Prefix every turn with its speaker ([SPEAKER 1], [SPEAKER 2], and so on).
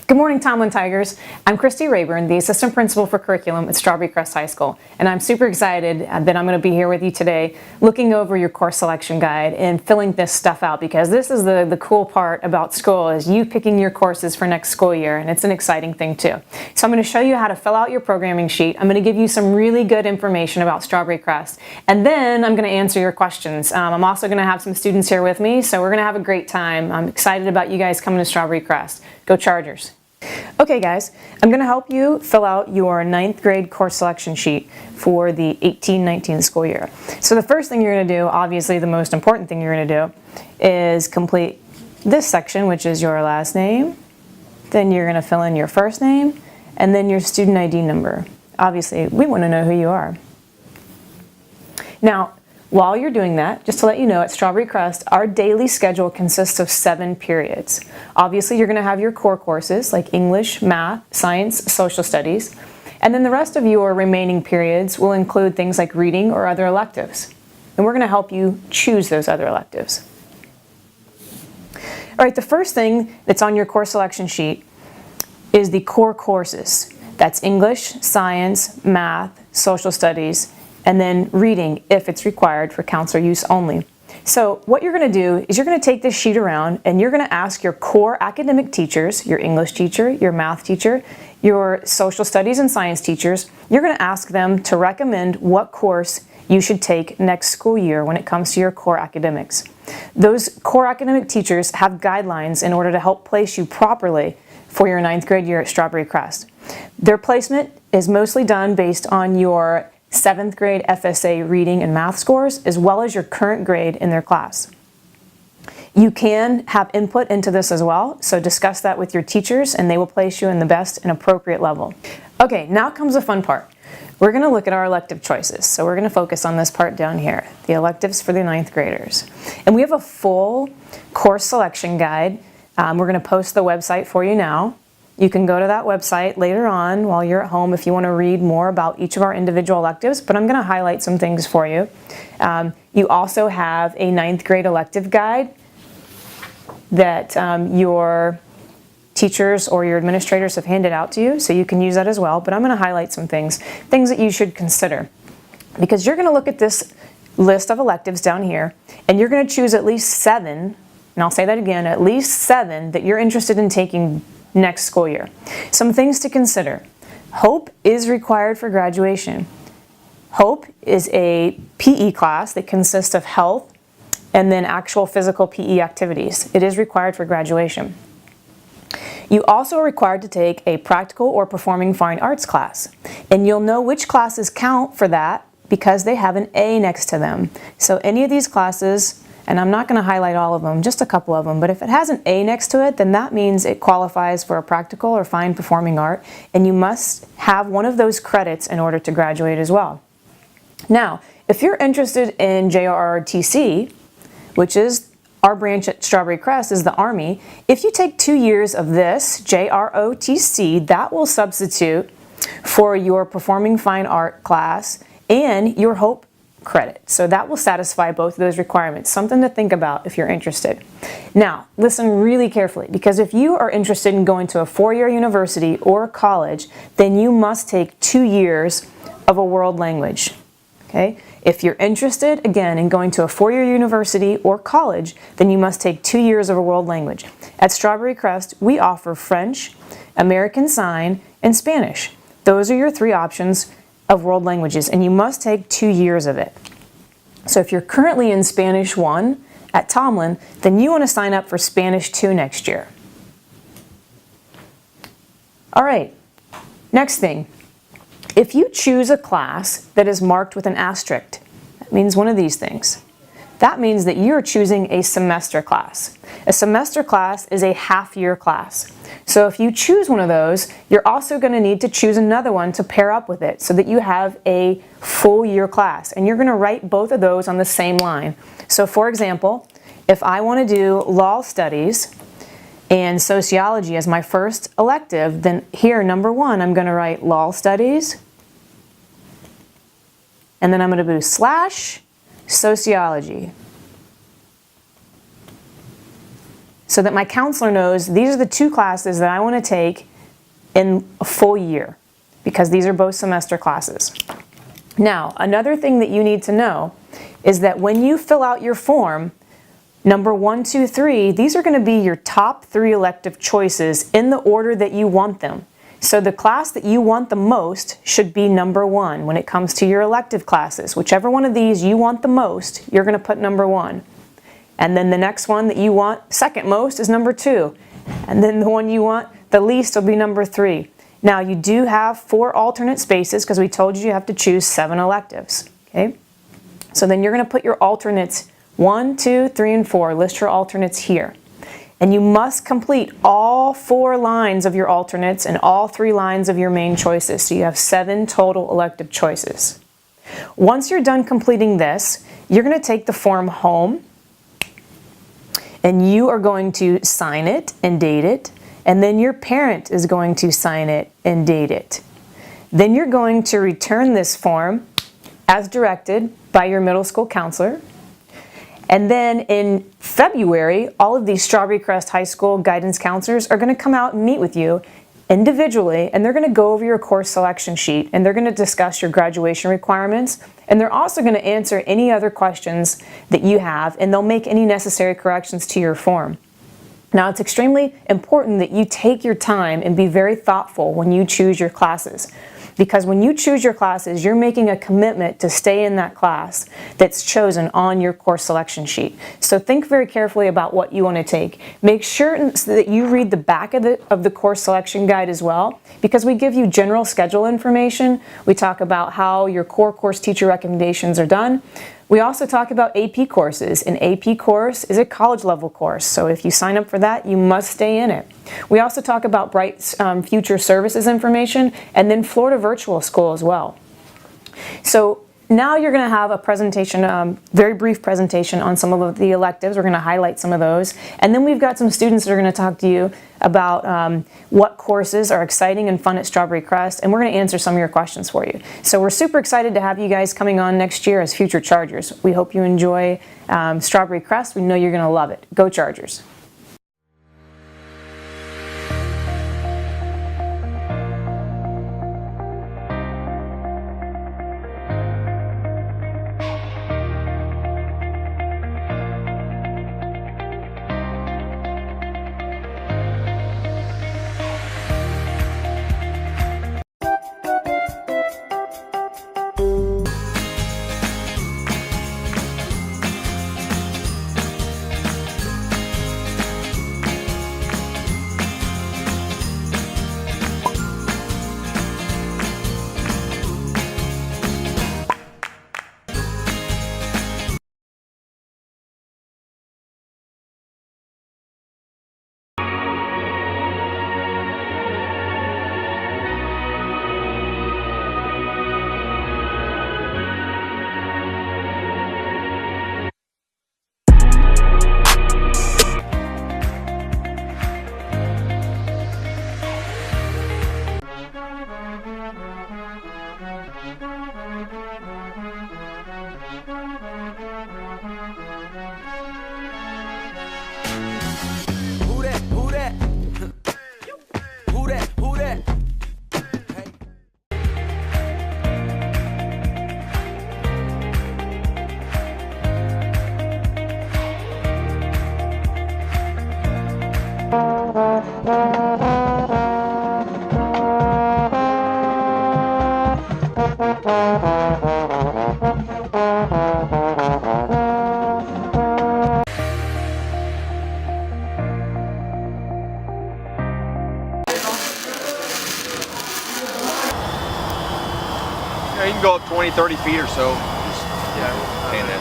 [SPEAKER 1] Good morning, Tomlin Tigers. I'm Christy Rayburn, the Assistant Principal for Curriculum at Strawberry Crest High School, and I'm super excited that I'm going to be here with you today looking over your course selection guide and filling this stuff out, because this is the cool part about school, is you picking your courses for next school year, and it's an exciting thing too. So I'm going to show you how to fill out your programming sheet. I'm going to give you some really good information about Strawberry Crest, and then I'm going to answer your questions. I'm also going to have some students here with me, so we're going to have a great time. I'm excited about you guys coming to Strawberry Crest. Go Chargers! Okay guys, I'm going to help you fill out your 9th grade course selection sheet for the 18-19 school year. So the first thing you're going to do, obviously the most important thing you're going to do, is complete this section, which is your last name. Then you're going to fill in your first name and then your student ID number. Obviously, we want to know who you are. Now, while you're doing that, just to let you know, at Strawberry Crest, our daily schedule consists of 7 periods. Obviously, you're going to have your core courses like English, Math, Science, Social Studies, and then the rest of your remaining periods will include things like reading or other electives. And we're going to help you choose those other electives. All right, the first thing that's on your course selection sheet is the core courses. That's English, Science, Math, Social Studies, and then reading if it's required for counselor use only. So what you're going to do is you're going to take this sheet around and you're going to ask your core academic teachers, your English teacher, your math teacher, your social studies and science teachers, you're going to ask them to recommend what course you should take next school year when it comes to your core academics. Those core academic teachers have guidelines in order to help place you properly for your 9th grade year at Strawberry Crest. Their placement is mostly done based on your 7th grade FSA reading and math scores, as well as your current grade in their class. You can have input into this as well, so discuss that with your teachers and they will place you in the best and appropriate level. Okay, now comes the fun part. We're going to look at our elective choices. So we're going to focus on this part down here, the electives for the 9th graders. And we have a full course selection guide. We're going to post the website for you now. You can go to that website later on while you're at home if you want to read more about each of our individual electives, but I'm going to highlight some things for you. You also have a 9th grade elective guide that your teachers or your administrators have handed out to you, so you can use that as well, but I'm going to highlight some things that you should consider. Because you're going to look at this list of electives down here, and you're going to choose at least 7, and I'll say that again, at least 7 that you're interested in taking next school year. Some things to consider. HOPE is required for graduation. HOPE is a PE class that consists of health and then actual physical PE activities. It is required for graduation. You also are required to take a practical or performing fine arts class. And you'll know which classes count for that because they have an A next to them. So any of these classes, and I'm not going to highlight all of them, just a couple of them, but if it has an A next to it, then that means it qualifies for a practical or fine performing art, and you must have one of those credits in order to graduate as well. Now, if you're interested in JROTC, which is our branch at Strawberry Crest, is the Army, if you take 2 years of this, JROTC, that will substitute for your performing fine art class and your HOPE credit. So that will satisfy both of those requirements. Something to think about if you're interested. Now, listen really carefully, because if you are interested in going to a 4-year university or college, then you must take 2 years of a world language. Okay? If you're interested, again, in going to a 4-year university or college, then you must take 2 years of a world language. At Strawberry Crest, we offer French, American Sign, and Spanish. Those are your 3 options of world languages, and you must take 2 years of it. So if you're currently in Spanish 1 at Tomlin, then you want to sign up for Spanish 2 next year. All right, next thing. If you choose a class that is marked with an asterisk, that means one of these things. That means that you're choosing a semester class. A semester class is a half-year class. So if you choose one of those, you're also going to need to choose another one to pair up with it so that you have a full year class. And you're going to write both of those on the same line. So for example, if I want to do law studies and sociology as my first elective, then here, number 1, I'm going to write law studies. And then I'm going to do / sociology. so that my counselor knows these are the 2 classes that I want to take in a full year, because these are both semester classes. Now, another thing that you need to know is that when you fill out your form, number 1, 2, 3, these are going to be your top 3 elective choices in the order that you want them. So the class that you want the most should be number 1 when it comes to your elective classes. Whichever one of these you want the most, you're going to put number 1. And then the next one that you want second most is number 2. And then the one you want the least will be number 3. Now you do have 4 alternate spaces because we told you have to choose 7 electives. Okay? So then you're going to put your alternates 1, 2, 3, and 4. List your alternates here. And you must complete all 4 lines of your alternates and all 3 lines of your main choices. So you have 7 total elective choices. Once you're done completing this, you're going to take the form home and you are going to sign it and date it. And then your parent is going to sign it and date it. Then you're going to return this form as directed by your middle school counselor. And then in February, all of these Strawberry Crest High School guidance counselors are going to come out and meet with you individually, and they're going to go over your course selection sheet, and they're going to discuss your graduation requirements, and they're also going to answer any other questions that you have, and they'll make any necessary corrections to your form. Now, it's extremely important that you take your time and be very thoughtful when you choose your classes. Because when you choose your classes, you're making a commitment to stay in that class that's chosen on your course selection sheet. So think very carefully about what you want to take. Make sure that you read the back of the course selection guide as well, because we give you general schedule information. We talk about how your core course teacher recommendations are done. We also talk about AP courses. An AP course is a college level course, so if you sign up for that, you must stay in it. We also talk about Bright's future services information, and then Florida Virtual School as well. So now you're going to have a presentation, very brief presentation on some of the electives. We're going to highlight some of those. And then we've got some students that are going to talk to you about what courses are exciting and fun at Strawberry Crest, and we're going to answer some of your questions for you. So we're super excited to have you guys coming on next year as future Chargers. We hope you enjoy Strawberry Crest. We know you're going to love it. Go Chargers!
[SPEAKER 2] You can go up 20, 30 feet or so. Just, yeah, pan that.